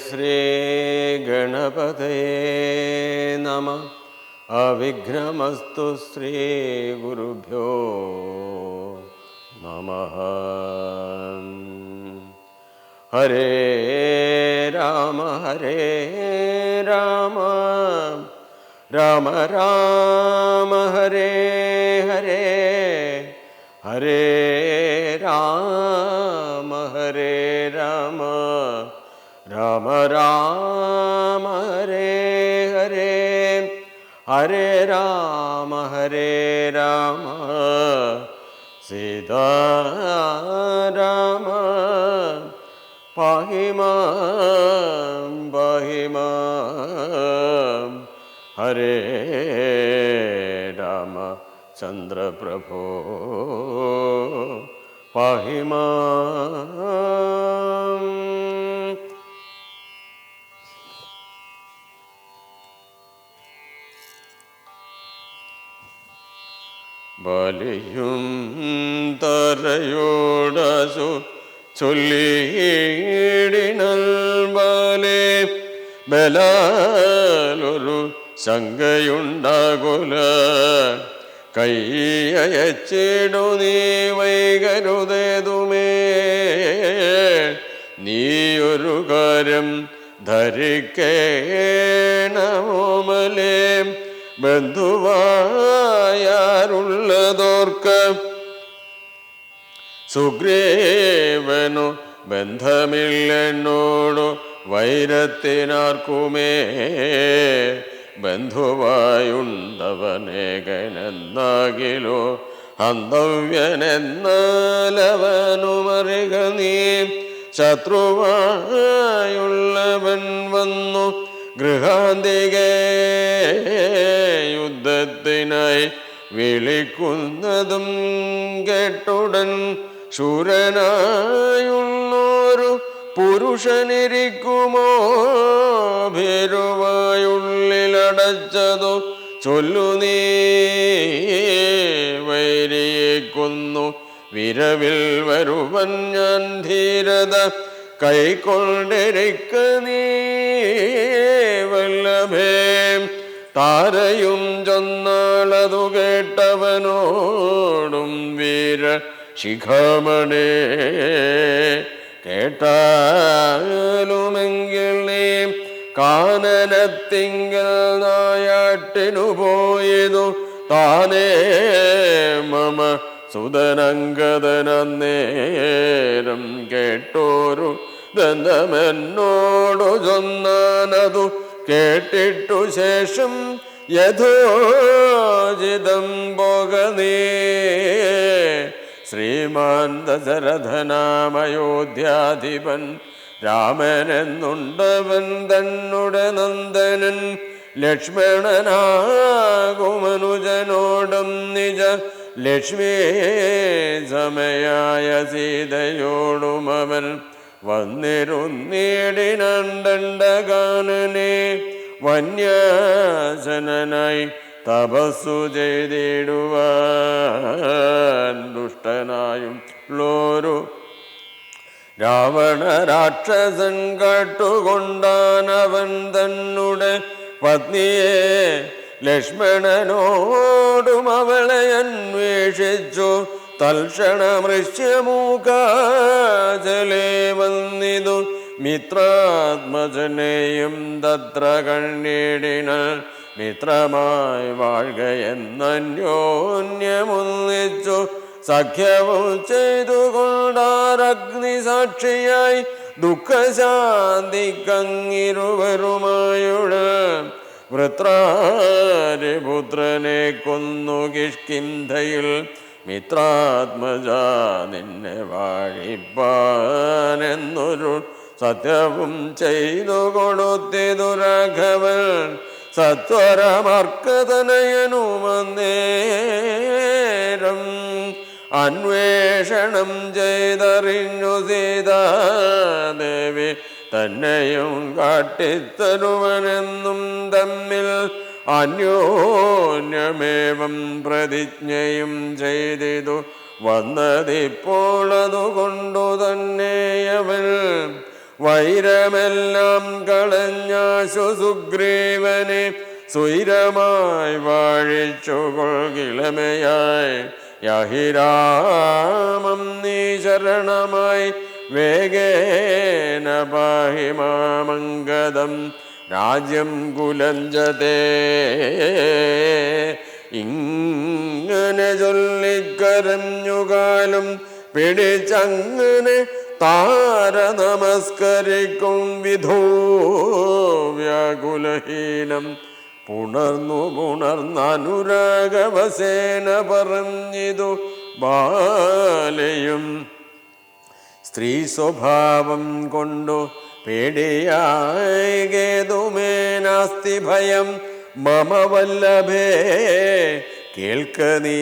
ശ്രീ ഗണപതയേ നമഃ. അവിഘ്നമസ്തു ശ്രീ ഗുരുഭ്യോ നമഃ. ഹരേ രാമ ഹരേ രാമ രാമ രാമ ഹരേ ഹരേ ഹരേ രാമ ഹരേ രാമ രാമ രാമ ഹരേ ഹരേ ഹരേ രാമ ഹരേ രാമ സീതാരാമ പാഹി മാം പാഹി മാം. ഹരേ രാമചന്ദ്രപ്രഭോ പാഹി മാം. ബലിയും തരയോടസു ചൊല്ലിയിടിനൽ ബാലേ ബലാലൊരു ശങ്കയുണ്ടാകുല. കൈയച്ചിടു നീ വൈകരുതേതുമേ. നീയൊരു കാര്യം ധരിക്കേണമോമലേ. ബന്ധുവായാരുള്ളതോർക്ക സുഗ്രീവനു ബന്ധമില്ലെന്നോടു വൈരത്തിനാർക്കുമേ. ബന്ധുവായുണ്ടവനേകനെന്നാകിലോ ഹന്തവ്യനെന്നാലവനുമറിക നീ. ശത്രുവായുള്ളവൻ വന്നു ഗൃഹാന്തികേ യുദ്ധത്തിനായി വിളിക്കുന്നതും കേട്ടുടൻ ശൂരനായുള്ളൊരു പുരുഷനിരിക്കുമോ. ഭീരുവായുള്ളിലടച്ചതു ചൊല്ലു നീ. വൈരിയെ കൊന്നു വിരവിൽ വരുവൻ ഞാൻ ധീരത കൈക്കൊണ്ടിരിക്ക നീ വല്ലഭേ. താരയും ചൊന്നാളതു കേട്ടവനോടും വീര ശിഖാമണേ. കേട്ടാലുമെങ്കിൽ നീ കാനനത്തിങ്കൽ നായാട്ടിനു പോയതു താനേ മമ സുതനങ്കദനന്നേരം കേട്ടോരു ദന്തമെന്നോടു ചൊന്നാനതു കേട്ടിട്ടു ശേഷം യഥോചിതം പോക നീ. ശ്രീമാൻ ദശരഥനാമയോധ്യാധിപൻ രാമനെന്നുണ്ടവൻ തന്നുടെ നന്ദനൻ. ലക്ഷ്മണനാകുമനുജനോടും നിജ ലക്ഷ്മീ സമയായ സീതയോടും അവൻ വന്നിരുന്നീടിനണ്ടകാനനെ. വന്യാസനായി തപസ്സു ചെയ്തിടുവാൻ ദുഷ്ടനായും ലോരു രാവണ രാക്ഷസൻ കാട്ടുകൊണ്ടാനവൻ തന്നുടെ പത്നിയെ. ലക്ഷ്മണനോടും അവളെ അന്വേഷിച്ചു തൽക്ഷണമൃശ്യമൂകാചലേ വന്നിതു. മിത്രാത്മജനെയും തത്ര കണ്ണിടിനാൽ മിത്രമായി വാഴുക എന്നന്യോന്യമൊന്നിച്ചു. സഖ്യവും ചെയ്തുകൊണ്ടാരഗ്നി സാക്ഷിയായി ദുഃഖശാന്തിക്കങ്ങിരുവരുമായുള്ള വൃത്രാരിപുത്രനെ കൊന്നു കിഷ്കിന്ധയിൽ. മിത്രാത്മജ നിന്നെ വാഴിപ്പാനെന്നൊരു സത്യവും ചെയ്തു കൊടുത്തിതു രാഘവൻ. സത്വരമർക്കതനയനുമന്നേരം അന്വേഷണം ചെയ്തറിഞ്ഞു സീതാദേവി തന്നെയും കാട്ടിത്തരുവനെന്നും തമ്മിൽ അന്യോന്യമേവം പ്രതിജ്ഞയും ചെയ്തിതു വന്നതിപ്പോൾ അതുകൊണ്ടു തന്നെ അവൻ വൈരമെല്ലാം കളഞ്ഞാശു സുഗ്രീവനെ സ്വൈരമായി വാഴിച്ചുകൊൾകിളമയായി യാഹിരാമം നീ ശരണമായി വേഗേന പാഹി മാമംഗദം രാജ്യം കുലഞ്ചതേ. ഇങ്ങനെ ചൊല്ലിക്കരഞ്ഞുകാലും പിടിച്ചങ്ങനെ താര നമസ്കരിക്കും വിധോ വ്യാകുലഹീനം പുണർന്നനുരാഗവസേന പറഞ്ഞിതു ബാലയും. സ്ത്രീ സ്വഭാവം കൊണ്ടു പേടിയായി കേതുമേ നാസ്തി ഭയം മമ വല്ലഭേ കേൾക്ക നീ.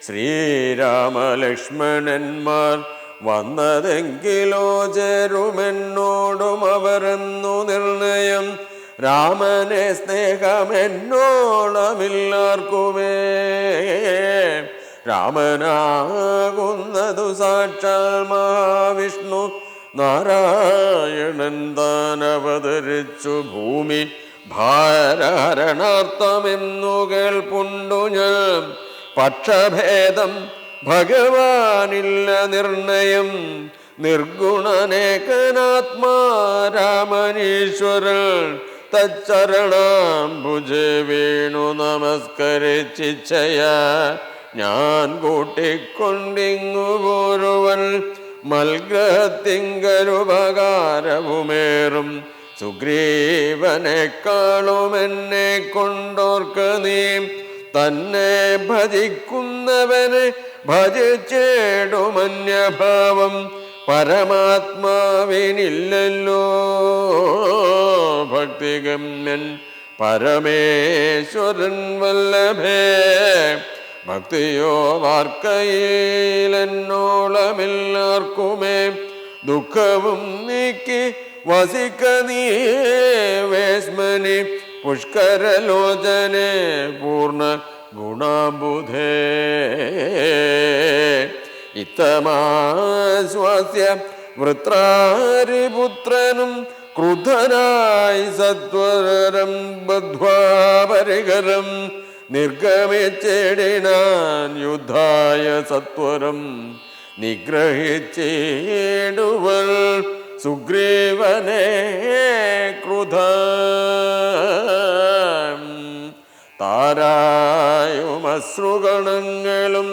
ശ്രീരാമലക്ഷ്മണന്മാർ വന്നതെങ്കിലോ ചേരുമെന്നോടും അവരെന്നു നിർണയം. രാമനെ സ്നേഹമെന്നോളമില്ലാർക്കുമേ രാമനാകുന്നതു സാക്ഷാൽ മഹാവിഷ്ണു നാരായണൻ താൻ അവതരിച്ചു ഭൂമി ഭാരഹരണാർത്ഥമെന്നു കേൾപ്പുണ്ടു ഞാൻ. പക്ഷഭേദം ഭഗവാനില്ല നിർണയം നിർഗുണനേകനാത്മാ രാമനീശ്വരൻ തച്ചരണാംബുജേ വീണു നമസ്കരിച്ചിച്ഛയ ഞാൻ കൂട്ടിക്കൊണ്ടിങ്ങു പോരുവൻ മൽഗ്രഹത്തിങ്കരുപകാരവുമേറും സുഗ്രീവനെക്കാളും എന്നെ കൊണ്ടോർക്ക നീ. തന്നെ ഭജിക്കുന്നവനെ ഭജിച്ചേടുമന്യഭാവം പരമാത്മാവിനില്ലല്ലോ ഭക്തിഗമ്യൻ പരമേശ്വരൻ വല്ലഭേ. ഭക്തിയോ വാർക്കയിലെന്നോളമില്ലാർക്കുമേ ദുഃഖവും നീക്കി വസിക്ക നീ വേശ്മനി പുഷ്കരലോചനെ പൂർണ്ണ ഗുണാബുധേ. ഇത്തമാശ്വാസ്യ വൃത്രാരിപുത്രനും ക്രുദ്ധനായി സത്വരം ബദ്ധ്വാ പരികരം നിർഗമിച്ചിടിനാൻ യുദ്ധായ സത്വരം നിഗ്രഹിച്ചിടുവൽ സുഗ്രീവനെ ക്രുധ. താരായുമശ്രുഗണങ്ങളും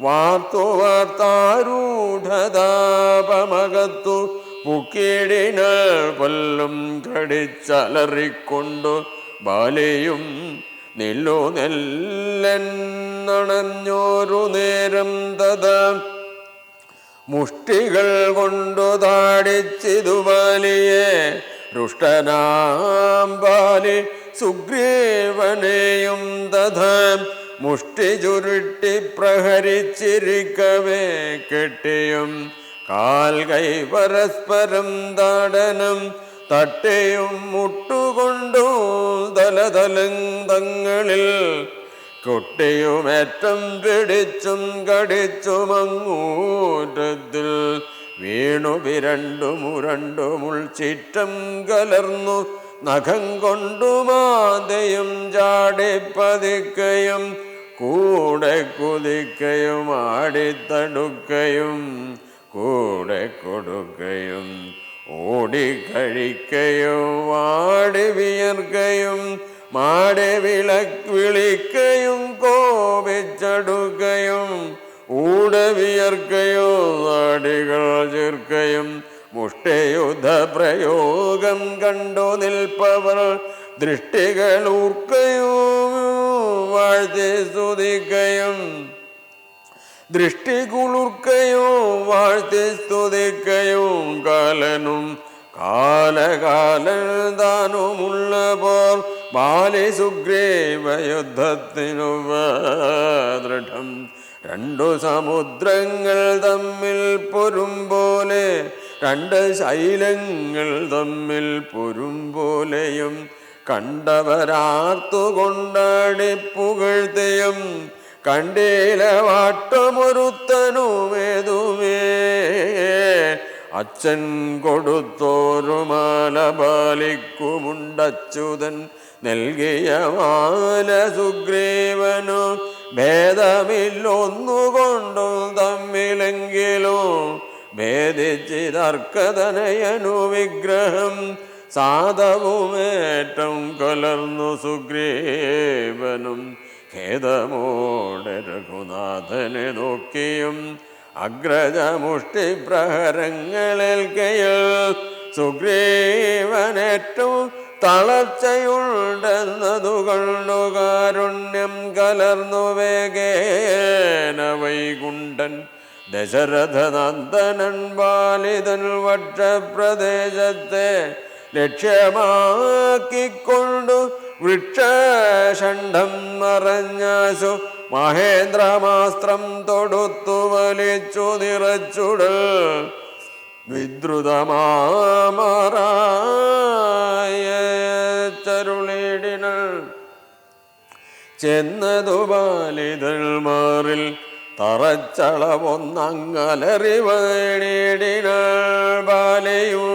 വാർത്തു വാർത്താരൂഢതാപമകത്തു പുക്കിടിനാൾ കൊല്ലും കടിച്ചലറിക്കൊണ്ടു ബാലിയും നില്ലു നെല്ലെന്നണഞ്ഞോരു നേരം തഥാ മുഷ്ടികൾ കൊണ്ടു താടിച്ചിതു ബാലിയെ. രുഷ്ടനാം ബാലി സുഗ്രീവനെയും തഥാ മുഷ്ടി ചുരുട്ടി പ്രഹരിച്ചിരിക്കവേ കെട്ടിയും കാൽ കൈ പരസ്പരം താടനം തട്ടിയും മുട്ടുകൊണ്ടു തലതലന്തങ്ങളിൽ കൊട്ടിയുമേറ്റം പിടിച്ചും കടിച്ചുമങ്ങൂറ്റത്തിൽ വീണു മുരണ്ടുമുൾ കലർന്നു നഖം കൊണ്ടു മാതയും ചാടിപ്പതിക്കയും കൂടെ കുതിക്കയും ആടിത്തടുക്കയും കൂടെ കൊടുക്കയും ഓടിക്കഴിക്കയും വാടി വിയർക്കയും മാടി വിളിക്കയും കോപിച്ചടുക്കയും ഊടെ വിയർക്കയും നാടികൾ ചേർക്കയും മുഷ്ടയുദ്ധ പ്രയോഗം കണ്ടു നിൽപ്പവർ ദൃഷ്ടികൾ ഊർക്കയും വാഴ്ത്തി സ്തുതിക്കയും ദൃഷ്ടി കുളിർക്കയും വാഴ്ത്തി സ്തുതിക്കയും കാലനും കാലകാലൻ താനുമുള്ള പോർ ബാലി സുഗ്രീവ യുദ്ധത്തിനു ദൃഢം. രണ്ടു സമുദ്രങ്ങൾ തമ്മിൽ പൊരുംപോലെ രണ്ട് ശൈലങ്ങൾ തമ്മിൽ പൊരുംപോലെയും കണ്ടവരാർത്തുകൊണ്ടാടി പുകഴ്ത്തിയും കണ്ടീല വാട്ടമൊരുത്തനുമേതുമേ അച്ഛൻ കൊടുത്തോരു മാല പാലിക്കുമുണ്ടച്യുതൻ നൽകിയ മാല സുഗ്രീവനു ഭേദമില്ലൊന്നുകൊണ്ടും തമ്മിലെങ്കിലും ഭേദിച്ചിതർക്കതനയനു വിഗ്രഹം സാധവുമേറ്റം കലർന്നു സുഗ്രീവനും ഖേദമോടെ രഘുനാഥനെ നോക്കിയും അഗ്രജമുഷ്ടി പ്രഹരങ്ങളേൽക്കയിൽ സുഗ്രീവനേറ്റവും തളർച്ചയുണ്ടെന്നതു കണ്ടു കാരുണ്യം കലർന്നു വേഗേന വൈകുണ്ഠൻ ദശരഥനന്ദനൻ ബാലിതൻ വക്ഷപ്രദേശത്തെ ലക്ഷ്യമാക്കിക്കൊണ്ടു വൃക്ഷഷണ്ഡം മറഞ്ഞാശു മഹേന്ദ്രമാസ്ത്രം തൊടുത്തു വലിച്ചു നിറച്ചുടൽ വിദ്രുതമാമറായ ചരുളിടിന ചെന്നതു ബാലിതൾ മാറിൽ തറച്ചളവൊന്നങ്ങലറി വേണിടിന ബാലയൂ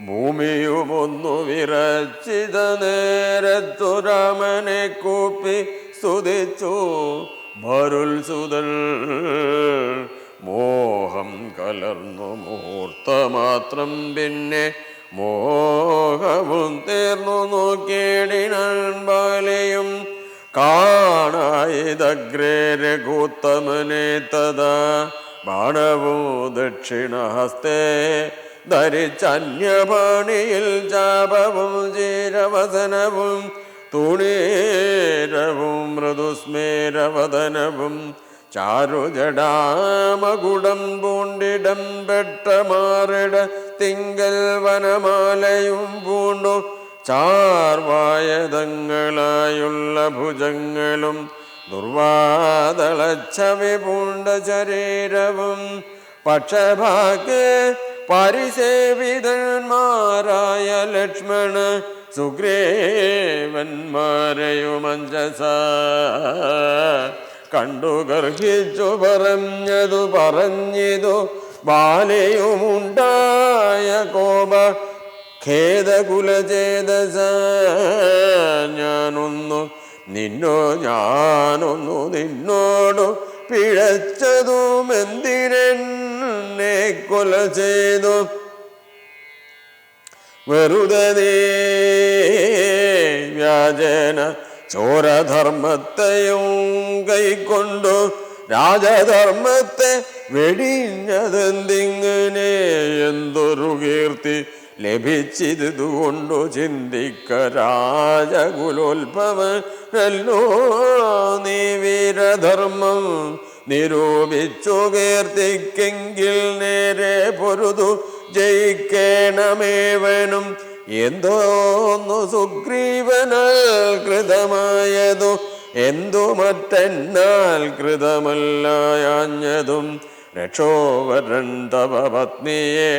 ഭൂമിയുമൊന്നു വിറച്ചിത നേരത്തു രാമനെ കൂപ്പി സ്തുതിച്ചു ഭരുൽസുതൻ മോഹം കലർന്നു മുഹൂർത്തമാത്രം പിന്നെ മോഹവും തീർന്നു നോക്കിയിടിനാൻ ബാലയും കാണായിതഗ്രേ രഘുത്തമനെ തഥാ ബാണവോ ദക്ഷിണഹസ്തേ ധരിച്ചന്യപാണിയിൽ ചാപവും ചീരവസനവും തുണീരവും മൃദുസ്മേരവദനവും ചാരുജടാമകുടം പൂണ്ടിടം പെട്ടമാറിട തിങ്കൽ വനമാലയും പൂണ്ടു ചാർവായതങ്ങളായുള്ള ഭുജങ്ങളും ദുർവാദളച്ചവി പൂണ്ട ശരീരവും പക്ഷഭാഗ്യ പരിസേവിതന്മാരായ ലക്ഷ്മണ സുഗ്രീവന്മാരെയുമഞ്ജസ കണ്ടു ഗർഹിച്ചു പറഞ്ഞതു ബാലയുമുണ്ടായ കോപ ഖേദകുലചേതസ ഞാനൊന്നു നിന്നോടു പിഴച്ചതുമെന്തിനെന്നെ കൊല ചെയ്തു വെറുതെ വ്യാജേന ചോരധർമ്മത്തെയും കൈക്കൊണ്ടു രാജധർമ്മത്തെ വെടിഞ്ഞതെന്തിങ്ങനെ എന്തൊരു കീർത്തി ലഭിച്ചിതുകൊണ്ടു ചിന്തിക്ക രാജകുലോത്ഭവനല്ലോ നീ വീരധർമ്മം നിരൂപിച്ചു കീർത്തിക്കെങ്കിൽ നേരെ പൊരുതു ജയിക്കേണമേവനും എന്തോന്നു സുഗ്രീവനാൽ കൃതമായതു എന്തു മറ്റെന്നാൽ കൃതമല്ലാഞ്ഞതും രക്ഷോവരൻ തവ പത്നിയെ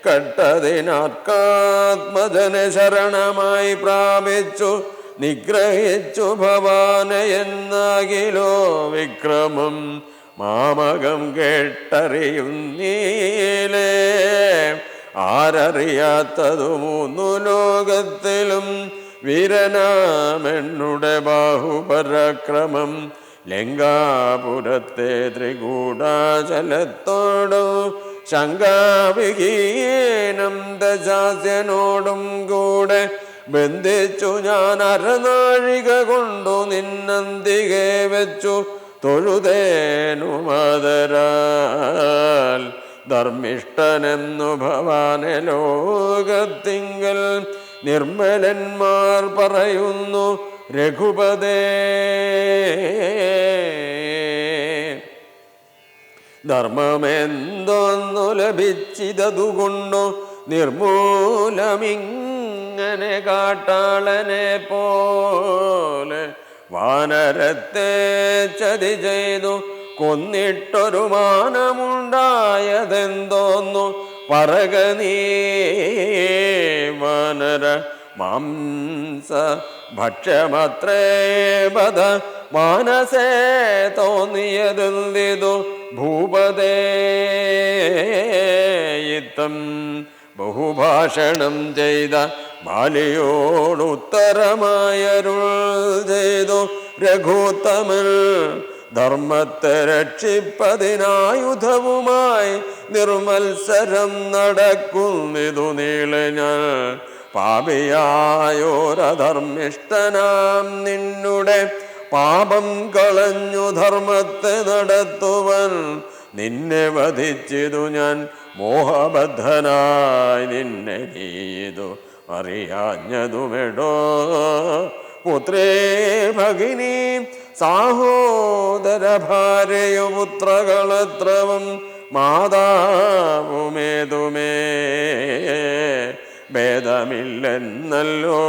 കട്ടതിനാത്മാത്മജന ശരണമായി പ്രാപിച്ചു നിഗ്രഹിച്ചു ഭവാനയെന്നാകിലോ വിക്രമം മാമകം കേട്ടറിയുന്നീലേ ആരറിയാത്തതു മൂന്നു ലോകത്തിലും വീരനാമെന്നുടെ ബാഹുപരാക്രമം ലങ്കാപുരത്തെ ത്രികൂടാചലത്തോടു ശങ്കാവിഹീനം ദശാസ്യനോടും കൂടെ ബന്ധിച്ചു ഞാൻ അരനാഴിക കൊണ്ടു നിന്നന്തികെ വെച്ചു തൊഴുതേനു മാതരാൽ ധർമ്മിഷ്ഠനെന്നു ഭവാനെ ലോകത്തിങ്കൽ നിർമ്മലന്മാർ പറയുന്നു രഘുപതേ ധർമ്മമെന്തോന്നു ലഭിച്ചിതതുകൊണ്ടു നിർമൂലമിങ്ങനെ കാട്ടാളനെ പോലെ വാനരത്തെ ചതി ചെയ്തു കൊന്നിട്ടൊരു മാനമുണ്ടായതെന്തോന്നു പറക നീ വാനര മാംസ ഭക്ഷ്യമത്രേ ബധ മാനസേ തോന്നിയതെന്തിതു ഭൂപതേ ഇത്തം ബഹുഭാഷണം ചെയ്ത ബാലിയോടുത്തരമായരുൾ ചെയ്തു രഘുത്തമൻ. ധർമ്മത്തെ രക്ഷിപ്പതിനായുധവുമായി നിർമത്സരം നടക്കുന്നിതു നീളെ ഞാൻ. പാപിയായോരധർമ്മിഷ്ഠനാം നിന്നുടെ പാപം കളഞ്ഞു ധർമ്മത്തെ നടത്തുവൻ. നിന്നെ വധിച്ചിതു ഞാൻ മോഹബദ്ധനായി നിന്നെ നീതു അറിയാഞ്ഞതുമെടോ. പുത്രേ ഭഗിനി സാഹോദര ഭാര്യയോ പുത്രകളത്രവും മാതാവുമേതുമേ ഭേദമില്ലെന്നല്ലോ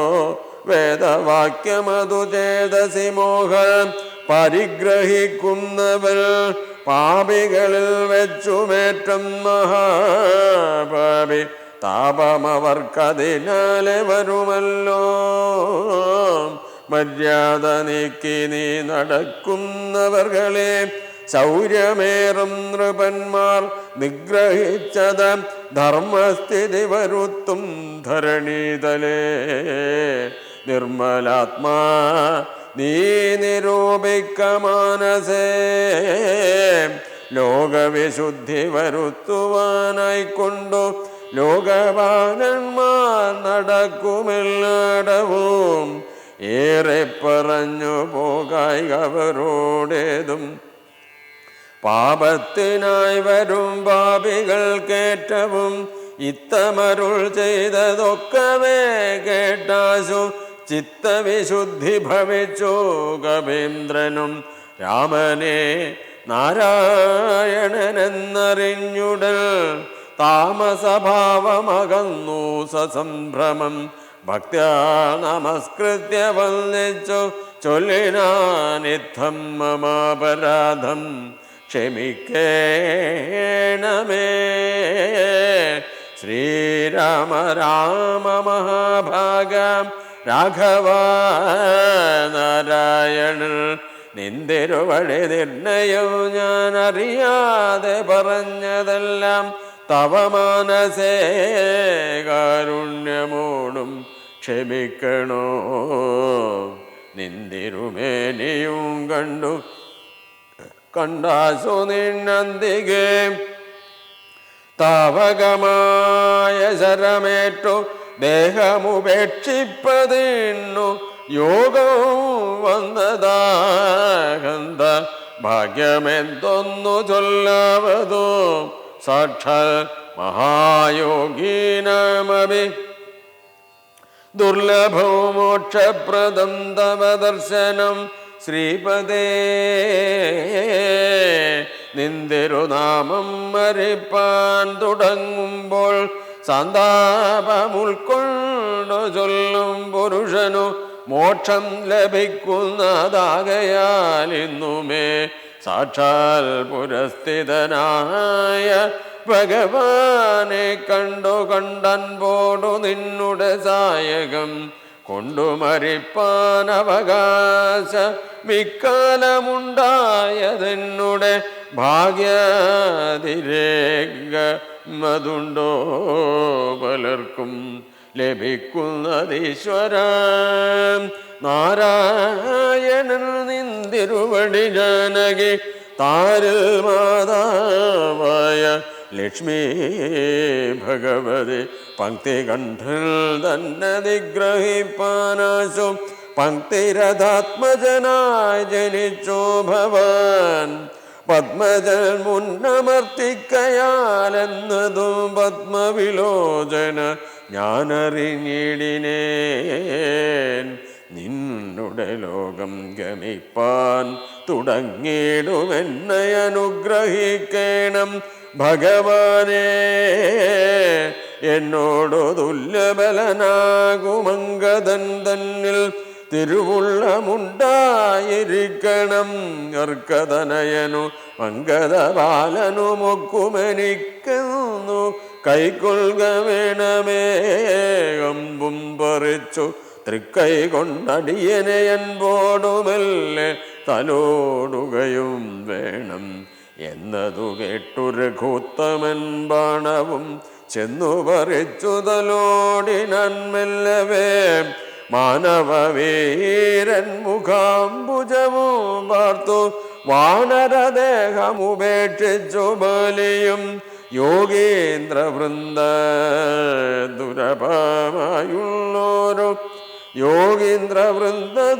വേദവാക്യമതു ചേതസി മോഹം പരിഗ്രഹിക്കുന്നവർ പാപികളിൽ വെച്ചുമേറ്റം മഹാപാപി താപമവർക്കതിനാലെ വരുമല്ലോ. മര്യാദ നീക്കി നീ നടക്കുന്നവർകളെ ശൗര്യമേറും നൃപന്മാർ നിഗ്രഹിച്ചത ധർമ്മസ്ഥിതി വരുത്തും ധരണീതലേ. നിർമ്മലാത്മാ നീ നിരൂപിക്ക മാനസേ ലോകവിശുദ്ധി വരുത്തുവാനായിക്കൊണ്ടു ലോകപാലന്മാർ നടക്കുമെല്ലാടവും. ഏറെ പറഞ്ഞു പോകായി അവരോടേതും പാപത്തിനായി വരും പാപികൾക്കേറ്റവും ഇത്തമരുൾ ചെയ്തതൊക്കവേ കേട്ടാശു ചിത്തവിശുദ്ധി ഭവിച്ചു കവീന്ദ്രനും. രാമനെ നാരായണനെന്നറിഞ്ഞുടൽ താമസഭാവമകന്നു സസംഭ്രമം. ഭക്ത്യാ നമസ്കൃത്യ വന്ദിച്ചു ചൊല്ലിനാനിത്തം മമാപരാധം ക്ഷമിക്കേണമേ. ശ്രീരാമ രാമ മഹാഭാഗം രാഘവ നാരായണൻ. നിന്തിരുവഴി നിർണയം ഞാൻ അറിയാതെ പറഞ്ഞതെല്ലാം തവ മാനസേ കാരുണ്യമോടും ക്ഷമിക്കണോ. നിന്തിരുമേനിയും കണ്ടാസു നിന്നന്തികെ താവകമായ ശരമേറ്റു ദേഹമുപേക്ഷിപ്പതിന്നു യോഗം വന്നതാകന്ത. ഭാഗ്യമെന്തൊന്നു ചൊല്ലാവതോ സാക്ഷാൽ മഹായോഗീനാമഭി ദുർലഭോ മോക്ഷപ്രദം തവ ദർശനം. ശ്രീപദേ നിന്തിരുനാമം മരിപ്പാൻ തുടങ്ങുമ്പോൾ സന്താപമുൾക്കൊണ്ടു ചൊല്ലും പുരുഷനു മോക്ഷം ലഭിക്കുന്നതാകയാൽ ഇന്നുമേ സാക്ഷാൽ പുരസ്ഥിതനായ ഭഗവാനെ കണ്ടൻപോടു നിന്നുടെ സായകം കൊണ്ടു മരിപ്പാൻ അവകാശ മിക്കാലമുണ്ടായതെന്നുടെ ഭാഗ്യാതിരേക മതുണ്ടോ പലർക്കും ലഭിക്കുന്നതീശ്വര. നാരായണൻ നിന്തിരുവടി ജാനകി താരിൽ മാതാവായ ലക്ഷ്മി ഭഗവതി പങ്ക്തികണ്ഠൽ തന്നെ നിഗ്രഹിപ്പാനാശു പങ്ക്തിരഥാത്മജനായി ജനിച്ചോ ഭവാൻ. പത്മജൻ മുന്നമർത്തിക്കയാലെന്നതും പത്മവിലോചന ഞാനറിഞ്ഞിടിനേൻ. നിന്നുടെ ലോകം ഗമിപ്പാൻ തുടങ്ങിടുമെന്നെ അനുഗ്രഹിക്കണം ഭഗവാനേ. എന്നോടു തുല്യബലനാകുമങ്കദൻ തന്നിൽ തിരുവുള്ളമുണ്ടായിരിക്കണം. അർക്കതനയനു മങ്കദബാലനു മൊക്കുമെനിക്കുന്നു കൈക്കൊള്ളുക വേണമേ. അമ്പും പറിച്ചു തൃക്കൈ കൊണ്ടടിയനെ അൻപോടുമെല്ലെ തലോടുകയും വേണം. എന്നതു കേട്ടു രഘുത്തമൻ ബാണവും ചെന്നു പറിച്ചു തലോടിനാൻ മെല്ലവേ. മാനവവീരൻ മുഖാംബുജവും പാർത്തു വാനരദേഹമുപേക്ഷിച്ചു ബലിയും യോഗീന്ദ്രവൃന്ദ ദുരപമായുള്ളോരു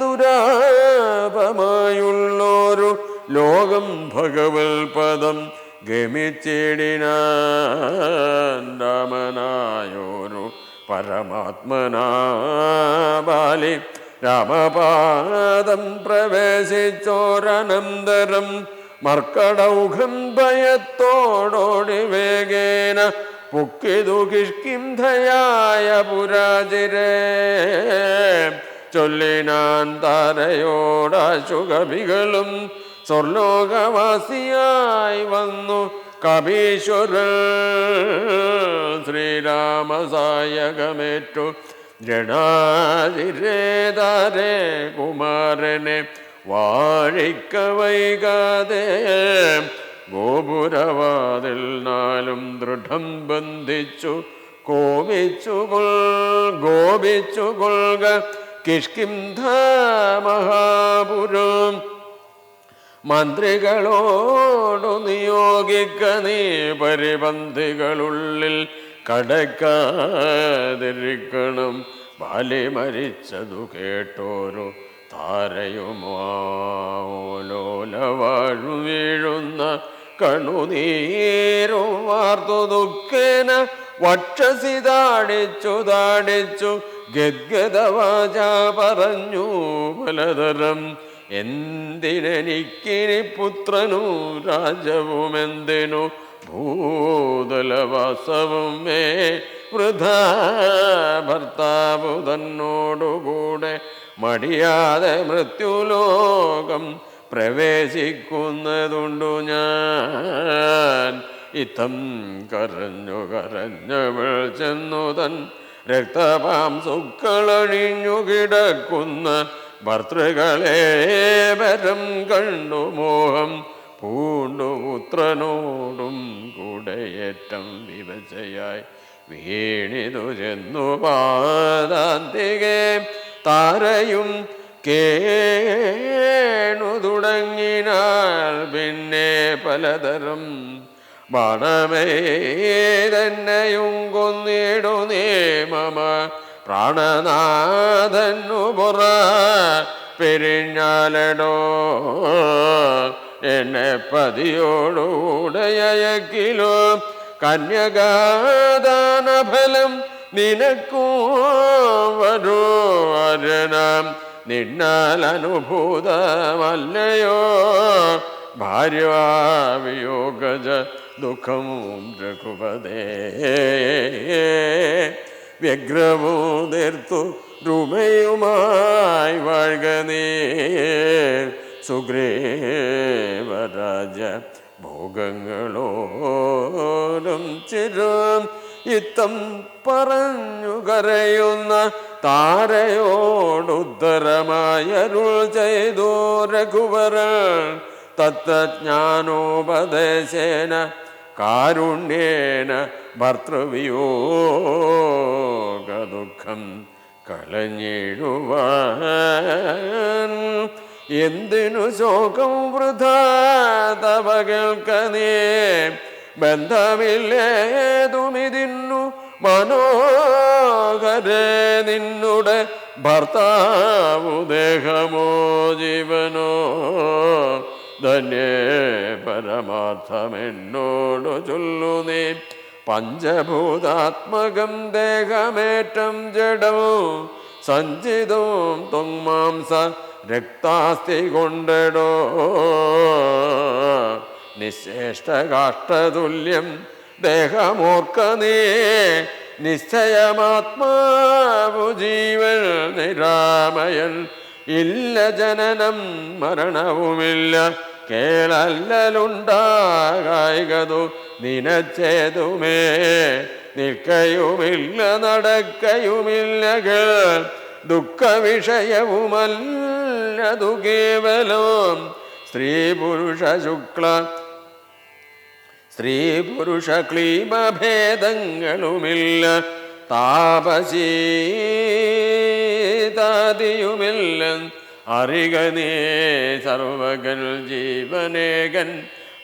ദുരാപമായുള്ളോരു ലോകം ഭഗവത്പദം ഗമിച്ചിടിനാൻ. രാമനായോരു പരമാത്മനാബാലി രാമപാദം പ്രവേശിച്ചോരനന്തരം മർക്കടൗഘം ഭയത്തോടോടി വേഗേന പുക്കിതു കിഷ്കിന്ധയായ പുരാചിരേ. ചൊല്ലിനാൻ താരയോടാശു കവികളും സ്വർലോകവാസിയായി വന്നു കവീശ്വരൻ. ശ്രീരാമസായകമേറ്റു ജടാതിരേതാരേ കുമാരനെ വാഴിക്ക വൈകാതെ ഗോപുരവാതിൽ നാലും ദൃഢം ബന്ധിച്ചു ഗോപിച്ചു കൊൾക കിഷ്കിന്ധ മഹാപുരം. മന്ത്രികളോടു നിയോഗിക്ക നീ പരിപന്തികളുള്ളിൽ കടക്കാതിരിക്കണം. ബാലി മരിച്ചതു കേട്ടോരു താരയുമാലോലവാഴു വീഴുന്ന കണുനീരും വാർത്തു ദുഃഖേന വക്ഷസി താടിച്ചു ഗദ്ഗദവാച പറഞ്ഞു പലതരം. എന്തിനെനിക്കിനി പുത്രനു രാജവുമെന്തിനു ഭൂതലവാസവും മേ വൃഥാ. ഭർത്താവു തന്നോടുകൂടെ മടിയാതെ മൃത്യുലോകം പ്രവേശിക്കുന്നതുണ്ടു ഞാൻ. ഇത്തം കരഞ്ഞവൾ ചെന്നു തൻ രക്തപാംസുക്കളണിഞ്ഞു കിടക്കുന്ന ഭർത്തൃകളെ വരം കണ്ടു മോഹം പൂണ്ടു പുത്രനോടും കൂടെയേറ്റം വിവശയായി വീണിതു ചെന്നു പാദാന്തികെ. താരയും കേണു തുടങ്ങിനാൽ പിന്നെ പലതരം ബാണമേ തന്നെയും കൊന്നിടു നീ മമ പ്രാണനാഥനു പുറ പിരിഞ്ഞാലടോ. എന്നെ പതിയോടുകൂടെയക്കിലോ കന്യകാദാന ഫലം നിനക്കൂ വരൂ അരണം. നിന്നാൽ അനുഭൂതമല്ലയോ ഭാര്യാവിയോഗജ ദുഃഖവും രഘുപതേ. വ്യഗ്രമൂതിർത്തു രുമയുമായി വാഴ്ക നീ സുഗ്രീവരാജ ഭോഗങ്ങളോടും ചിരം. ഇത്തം പറഞ്ഞു കരയുന്ന താരയോടുത്തരമായരുൾ ചെയ്തു രഘുവരൻ. തത്വജ്ഞാനോപദേശേന കാരുണ്യേന ഭർതൃവിയോഗ ദുഃഖം കളഞ്ഞിടുവാൻ. എന്തിനു ശോകം വൃഥാ തവ കേൾക്കനേ. ബന്ധമില്ലേതുമിതിന്നു മനോഹരേ നിന്നുടെ ഭർത്താവു ദേഹമോ ജീവനോ. ധന്യേ പരമാർത്ഥമെന്നോടു ചൊല്ലു നീ. പഞ്ചഭൂതാത്മകം ദേഹമേറ്റം ജഡവും സഞ്ചിതവും തൊങ്മാംസ രക്താസ്തി കൊണ്ടടോ. നിശേഷ്ടകാഷ്ടതുല്യം ദേഹമോർക്ക നീ. നിശ്ചയമാത്മാവു ജീവൻ നിരാമയൻ. ഇല്ല ജനനം മരണവുമില്ല കേളല്ലലുണ്ടാകായികതു നിനച്ചേതുമേ. നിൽക്കയുമില്ല നടക്കയുമില്ല കേൾ ദുഃഖവിഷയവുമല്ലതു കേവലം. സ്ത്രീ പുരുഷ ശുക്ല സ്ത്രീ പുരുഷ ക്ലീമഭേദങ്ങളുമില്ല, താപശീതാദിയുമില്ല. അറിക നീ സർവകൻ ജീവനേകൻ,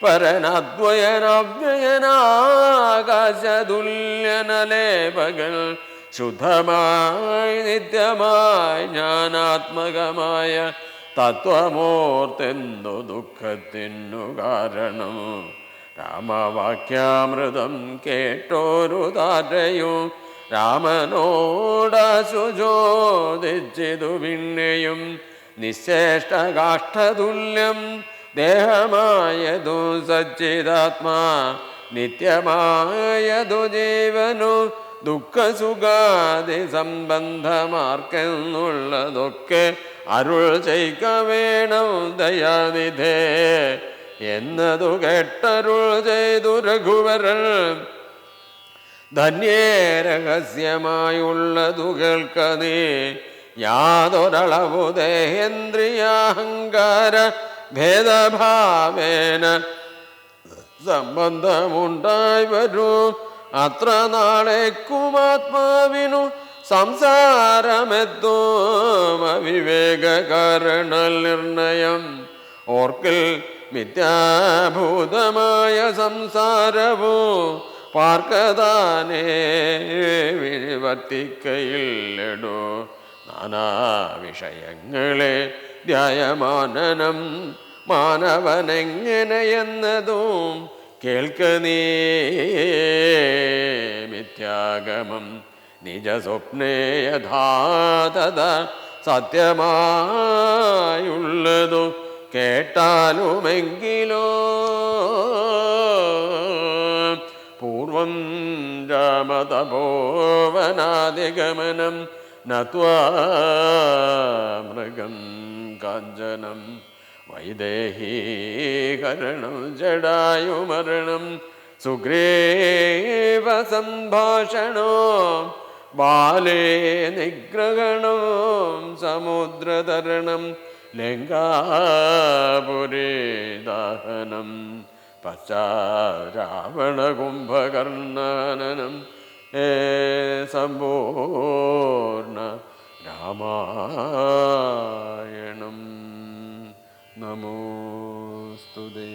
പരനദ്വയനവ്യയനാകാശതുല്യനലേപകൻ. ശുദ്ധമായി നിത്യമായി ജ്ഞാനാത്മകമായ തത്വമോർത്തെന്തു ദുഃഖത്തിനു കാരണം. രാമവാക്യാമൃതം കേട്ടോരു താരയും രാമനോടാശു ചോദിച്ചിതു പിന്നെയും. നിശേഷ്ടകാഷ്ഠതുല്യം ദേഹമായതു സച്ചിദാത്മാ, നിത്യമായതു ജീവനു ദുഃഖസുഖാദി സംബന്ധമാർക്കെന്നുള്ളതൊക്കെ അരുൾ ചെയ്ക വേണം ദയാനിധേ എന്നതു കേട്ടരുൾ ചെയ്തു രഘുവരൻ. ധന്യേ രഹസ്യമായുള്ളതു കേൾക്ക നീ, യാതൊരളവു ദേഹേന്ദ്രിയാഹങ്കാര ഭേദഭാവേന സംബന്ധമുണ്ടായി വരൂ. അത്ര നാളേക്കുമാത്മാവിനു സംസാരമെത്തും അവിവേക കാരണ നിർണയം. ഓർക്കിൽ മിഥ്യാഭൂതമായ സംസാരവോ പാർക്കതാനേ വിവർത്തിക്കയില്ലടോ. നാനാ വിഷയങ്ങളെ ധ്യായമാനനം മാനവനെങ്ങനെയെന്നതും കേൾക്ക നീ. മിഥ്യാഗമം നിജസ്വപ്നേ യഥാതഥ സത്യമായുള്ളതു കേട്ടാലുമെങ്കിലോ. പൂർവം രാമതപോവനാദിഗമനം നത്വാ മൃഗം കാഞ്ചനം, വൈദേഹീകരണം ജടായുമരണം, സുഗ്രീവ സംഭാഷണോ ബാലേ നിഗ്രഹണം, സമുദ്രതരണം ലങ്കാപുരേ ദാഹനം, പശ്ചാരാവണ കുംഭകർണനം. സമ്പൂർണ്ണ രാമായണം. നമോസ്തുതേ.